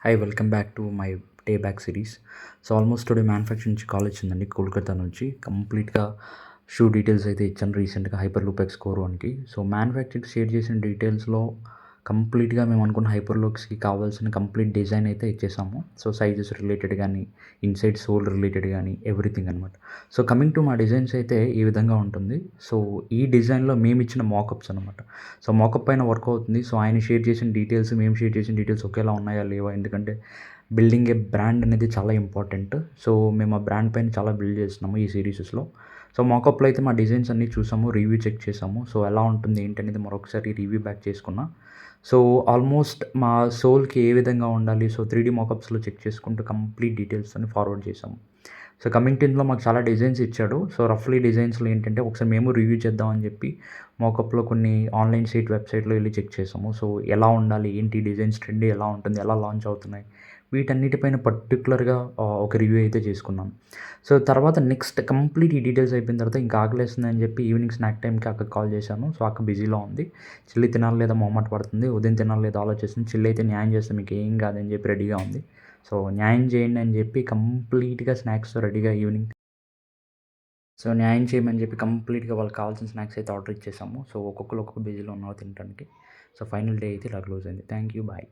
Hi welcome back to my day back series. So almost today manufacturing నుంచి call వచ్చిందండి కోల్కతా నుంచి. కంప్లీట్గా shoe details అయితే ఇచ్చాను రీసెంట్గా హైపర్ లూప్ ఎక్స్ కోర్ వన్కి. సో మ్యానుఫ్యాక్చరింగ్ షేర్ చేసిన డీటెయిల్స్లో కంప్లీట్గా మేము అనుకున్న హైపర్ లూప్స్కి కావాల్సిన కంప్లీట్ డిజైన్ అయితే ఇచ్చేసాము. సో సైజెస్ రిలేటెడ్ కానీ, ఇన్సైడ్ సోల్ రిలేటెడ్ కానీ ఎవ్రీథింగ్ అనమాట. సో కమింగ్ టు మా డిజైన్స్ అయితే ఈ విధంగా ఉంటుంది. సో ఈ డిజైన్లో మేము ఇచ్చిన మాకప్స్ అనమాట. సో మాకప్ పైన వర్క్ అవుతుంది. సో ఆయన షేర్ చేసిన డీటెయిల్స్, మేము షేర్ చేసిన డీటెయిల్స్ ఒకేలా ఉన్నాయా లేవా, ఎందుకంటే బిల్డింగ్ ఏ బ్రాండ్ అనేది చాలా ఇంపార్టెంట్. సో మేము ఆ బ్రాండ్ పైన చాలా బిల్డ్ చేస్తున్నాము ఈ సిరీసెస్లో. సో మాకప్లో అయితే మా డిజైన్స్ అన్నీ చూసాము, రివ్యూ చెక్ చేసాము. సో ఎలా ఉంటుంది ఏంటనేది మరొకసారి రివ్యూ బ్యాక్ చేసుకున్నా. సో ఆల్మోస్ట్ మా సోల్కి ఏ విధంగా ఉండాలి, సో 3D మాకప్స్లో చెక్ చేసుకుంటూ కంప్లీట్ డీటెయిల్స్తోని ఫార్వర్డ్ చేసాము. సో కమింగ్ టు ఇందులో మాకు చాలా డిజైన్స్ ఇచ్చాడు. సో రఫ్లీ డిజైన్స్లో ఏంటంటే ఒకసారి మేము రివ్యూ చేద్దామని చెప్పి మోకప్లో కొన్ని ఆన్లైన్ సైట్ వెబ్సైట్లో వెళ్ళి చెక్ చేసాము. సో ఎలా ఉండాలి, ఏంటి డిజైన్స్, ట్రెండ్ ఎలా ఉంటుంది, ఎలా లాంచ్ అవుతున్నాయి, వీటన్నిటిపైన పర్టికులర్గా ఒక రివ్యూ అయితే చేసుకున్నాం. సో తర్వాత నెక్స్ట్ కంప్లీట్ ఈ డీటెయిల్స్ అయిపోయిన తర్వాత ఇంకా ఆకలేస్తుందని చెప్పి ఈవినింగ్ స్నాక్ టైంకి అక్కకి కాల్ చేశాను. సో అక్క బిజీలో ఉంది, చిల్లి తినాలి లేదా మొహమాట పడుతుంది, ఉదయం తినాలి లేదా ఆలోచిస్తుంది, చిల్లి అయితే న్యాయం చేస్తే మీకు ఏం కాదని చెప్పి రెడీగా ఉంది. సో న్యాయం చేయండి అని చెప్పి కంప్లీట్గా స్నాక్స్తో రెడీగా ఈవినింగ్ సో న్యాయం చేయమని చెప్పి కంప్లీట్గా వాళ్ళకి కావాల్సిన స్నాక్స్ అయితే ఆర్డర్ ఇచ్చేసాము. సో ఒక్కొక్కరు ఒక్కొక్క బిజీలో ఉన్నారు తినడానికి. సో ఫైనల్ డే అయితే ఇలా క్లోజ్ అయింది. Thank you, bye.